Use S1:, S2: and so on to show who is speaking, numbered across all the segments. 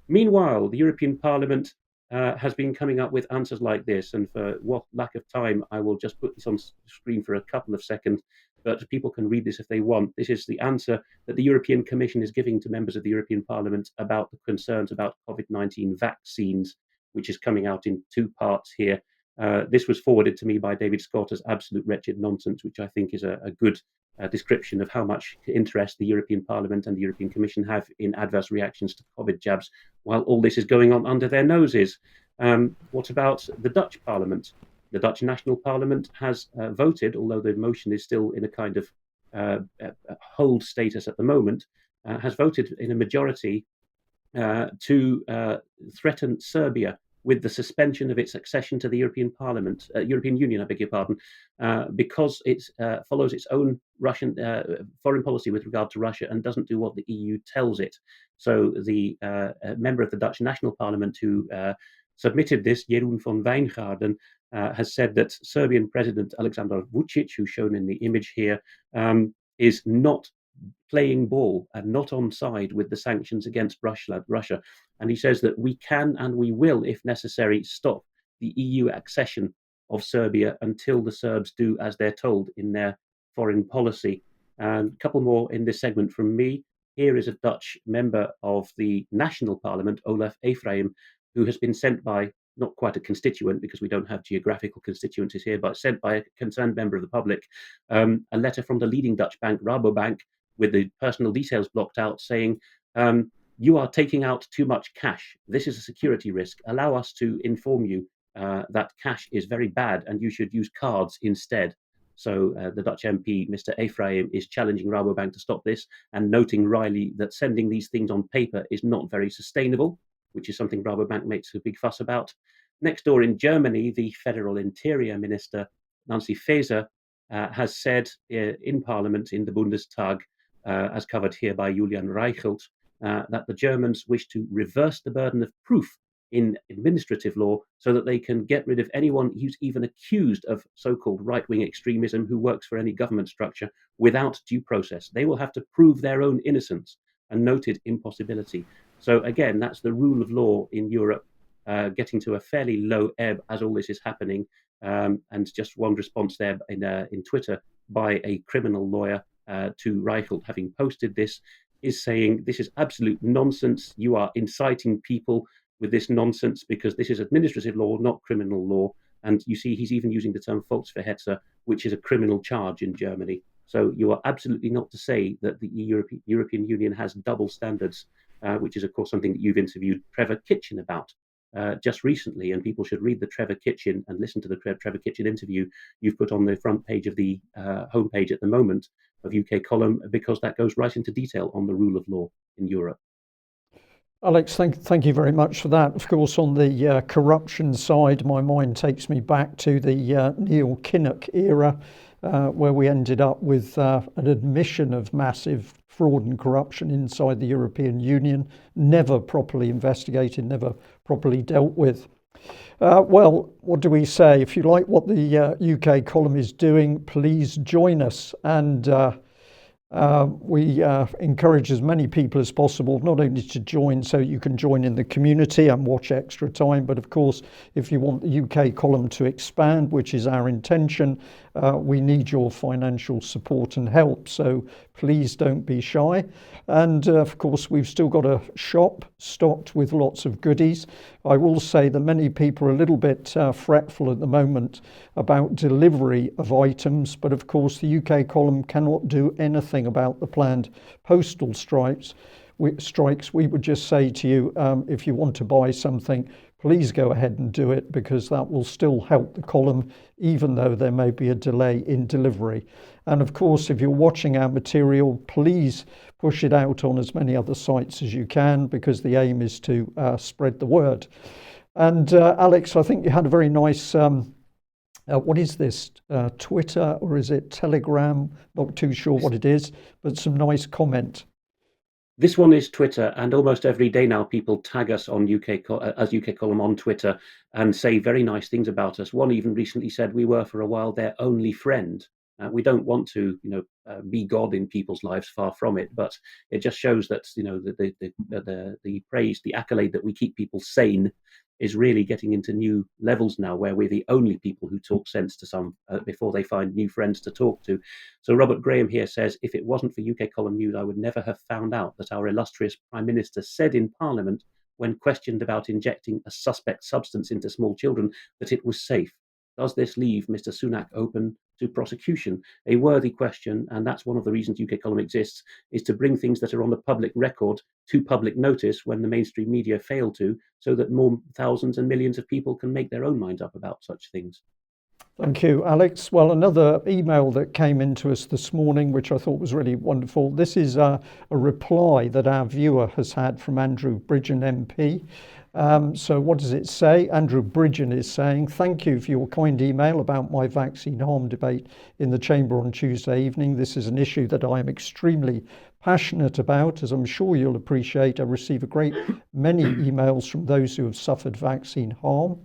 S1: Meanwhile, the European Parliament has been coming up with answers like this. And for what lack of time, I will just put this on screen for a couple of seconds, but people can read this if they want. This is the answer that the European Commission is giving to members of the European Parliament about the concerns about COVID-19 vaccines, which is coming out in two parts here. This was forwarded to me by David Scott as absolute wretched nonsense, which I think is a good description of how much interest the European Parliament and the European Commission have in adverse reactions to COVID jabs while all this is going on under their noses. What about the Dutch Parliament? The Dutch National Parliament has voted, although the motion is still in a kind of hold status at the moment, has voted in a majority to threaten Serbia with the suspension of its accession to the European Union, I beg your pardon, because it follows its own Russian foreign policy with regard to Russia and doesn't do what the EU tells it. So the member of the Dutch National Parliament who submitted this, Jeroen van Wijngaarden, has said that Serbian President Alexander Vučić, who's shown in the image here, is not playing ball and not on side with the sanctions against Russia. And he says that we can and we will, if necessary, stop the EU accession of Serbia until the Serbs do as they're told in their foreign policy. And a couple more in this segment from me. Here is a Dutch member of the National Parliament, Olaf Ephraim, who has been sent by not quite a constituent because we don't have geographical constituencies here, but sent by a concerned member of the public, a letter from the leading Dutch bank, Rabobank, with the personal details blocked out, saying, you are taking out too much cash. This is a security risk. Allow us to inform you that cash is very bad and you should use cards instead. So the Dutch MP, Mr. Ephraim, is challenging Rabobank to stop this and noting wryly that sending these things on paper is not very sustainable, which is something Rabobank makes a big fuss about. Next door in Germany, the Federal Interior Minister, Nancy Faeser, has said in Parliament, in the Bundestag, as covered here by Julian Reichelt, that the Germans wish to reverse the burden of proof in administrative law so that they can get rid of anyone who's even accused of so-called right-wing extremism who works for any government structure without due process. They will have to prove their own innocence, a noted impossibility. So again, that's the rule of law in Europe getting to a fairly low ebb as all this is happening. And just one response there in Twitter by a criminal lawyer to Reichelt, having posted this, is saying this is absolute nonsense. You are inciting people with this nonsense because this is administrative law, not criminal law. And you see, he's even using the term Volksverhetzer, which is a criminal charge in Germany. So you are absolutely not to say that the European Union has double standards, which is, of course, something that you've interviewed Trevor Kitchen about just recently. And people should read the Trevor Kitchen and listen to the Trevor Kitchen interview you've put on the front page of the homepage at the moment of UK Column, because that goes right into detail on the rule of law in Europe.
S2: Alex, thank you very much for that. Of course, on the corruption side, my mind takes me back to the Neil Kinnock era, where we ended up with an admission of massive fraud and corruption inside the European Union, never properly investigated, never properly dealt with. Well, what do we say? If you like what the UK column is doing, please join us. And we encourage as many people as possible not only to join so you can join in the community and watch extra time, but of course, if you want the UK column to expand, which is our intention, we need your financial support and help. So please don't be shy. And of course, we've still got a shop stocked with lots of goodies. I will say that many people are a little bit fretful at the moment about delivery of items, but of course the UK column cannot do anything about the planned postal strikes. We would just say to you, if you want to buy something, please go ahead and do it, because that will still help the column, even though there may be a delay in delivery. And of course, if you're watching our material, please push it out on as many other sites as you can, because the aim is to spread the word. And Alex, I think you had a very nice, what is this, Twitter, or is it Telegram? Not too sure what it is, but some nice comment.
S1: This one is Twitter, and almost every day now people tag us on as UK Column on Twitter and say very nice things about us. One even recently said we were for a while their only friend. We don't want to, be God in people's lives. Far from it. But it just shows that the praise, the accolade that we keep people sane, is really getting into new levels now, where we're the only people who talk sense to some before they find new friends to talk to. So Robert Graham here says, if it wasn't for UK Column News, I would never have found out that our illustrious Prime Minister said in Parliament, when questioned about injecting a suspect substance into small children, that it was safe. Does this leave Mr. Sunak open to prosecution? A worthy question, and that's one of the reasons UK Column exists, is to bring things that are on the public record to public notice when the mainstream media fail to, so that more thousands and millions of people can make their own minds up about such things.
S2: Thank you, Alex. Well, another email that came into us this morning, which I thought was really wonderful. This is a reply that our viewer has had from Andrew Bridgen MP. So what does it say? Andrew Bridgen is saying, thank you for your kind email about my vaccine harm debate in the Chamber on Tuesday evening. This is an issue that I am extremely passionate about. As I'm sure you'll appreciate, I receive a great many emails from those who have suffered vaccine harm,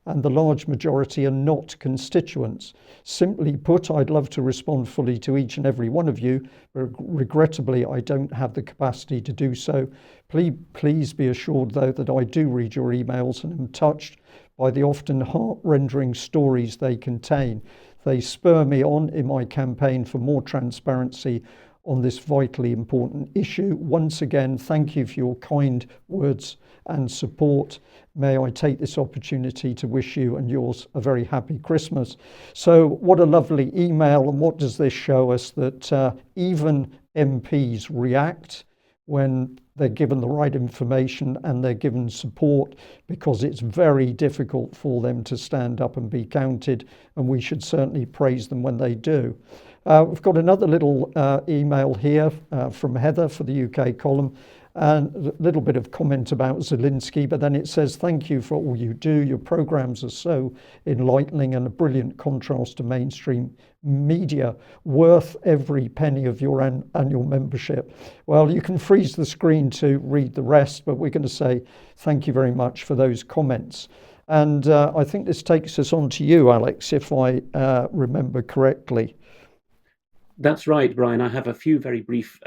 S2: and the large majority are not constituents. Simply put, I'd love to respond fully to each and every one of you, but regrettably, I don't have the capacity to do so. Please be assured, though, that I do read your emails and am touched by the often heart-rending stories they contain. They spur me on in my campaign for more transparency on this vitally important issue. Once again, thank you for your kind words and support. May I take this opportunity to wish you and yours a very happy Christmas. So what a lovely email, and what does this show us? That even MPs react when they're given the right information and they're given support, because it's very difficult for them to stand up and be counted, and we should certainly praise them when they do. We've got another little email here from Heather for the UK column, and a little bit of comment about Zelensky, but then it says, thank you for all you do. Your programs are so enlightening and a brilliant contrast to mainstream media, worth every penny of your annual membership. Well, you can freeze the screen to read the rest, but we're going to say thank you very much for those comments. And I think this takes us on to you, Alex, if I remember correctly.
S1: That's right, Brian. I have a few very brief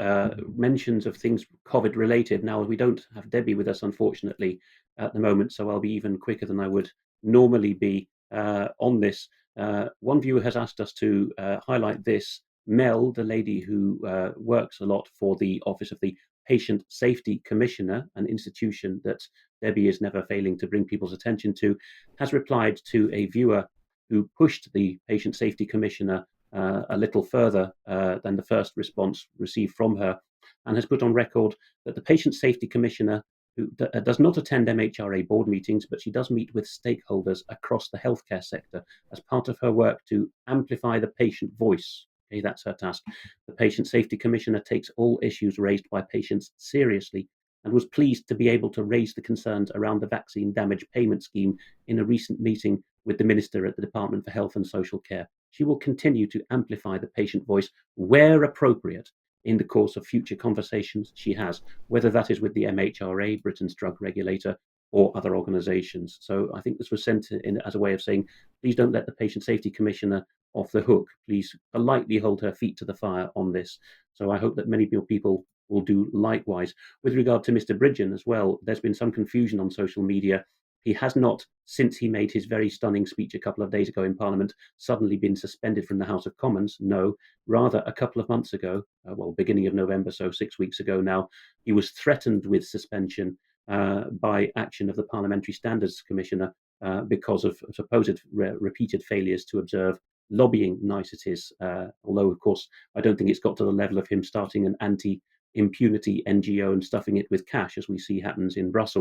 S1: mentions of things COVID related. Now, we don't have Debbie with us, unfortunately, at the moment, so I'll be even quicker than I would normally be on this. One viewer has asked us to highlight this. Mel, the lady who works a lot for the Office of the Patient Safety Commissioner, an institution that Debbie is never failing to bring people's attention to, has replied to a viewer who pushed the Patient Safety Commissioner a little further than the first response received from her, and has put on record that the Patient Safety Commissioner, who does not attend MHRA board meetings, but she does meet with stakeholders across the healthcare sector as part of her work to amplify the patient voice. Okay, that's her task. The Patient Safety Commissioner takes all issues raised by patients seriously, and was pleased to be able to raise the concerns around the vaccine damage payment scheme in a recent meeting with the Minister at the Department for Health and Social Care. She will continue to amplify the patient voice where appropriate in the course of future conversations she has, whether that is with the MHRA, Britain's drug regulator, or other organisations. So I think this was sent in as a way of saying, please don't let the Patient Safety Commissioner off the hook. Please politely hold her feet to the fire on this. So I hope that many more people will do likewise. With regard to Mr. Bridgen as well, there's been some confusion on social media. He has not, since he made his very stunning speech a couple of days ago in Parliament, suddenly been suspended from the House of Commons. No, rather a couple of months ago, beginning of November, so 6 weeks ago now, he was threatened with suspension by action of the Parliamentary Standards Commissioner because of supposed repeated failures to observe lobbying niceties. Although, of course, I don't think it's got to the level of him starting an anti-impunity NGO and stuffing it with cash, as we see happens in Brussels.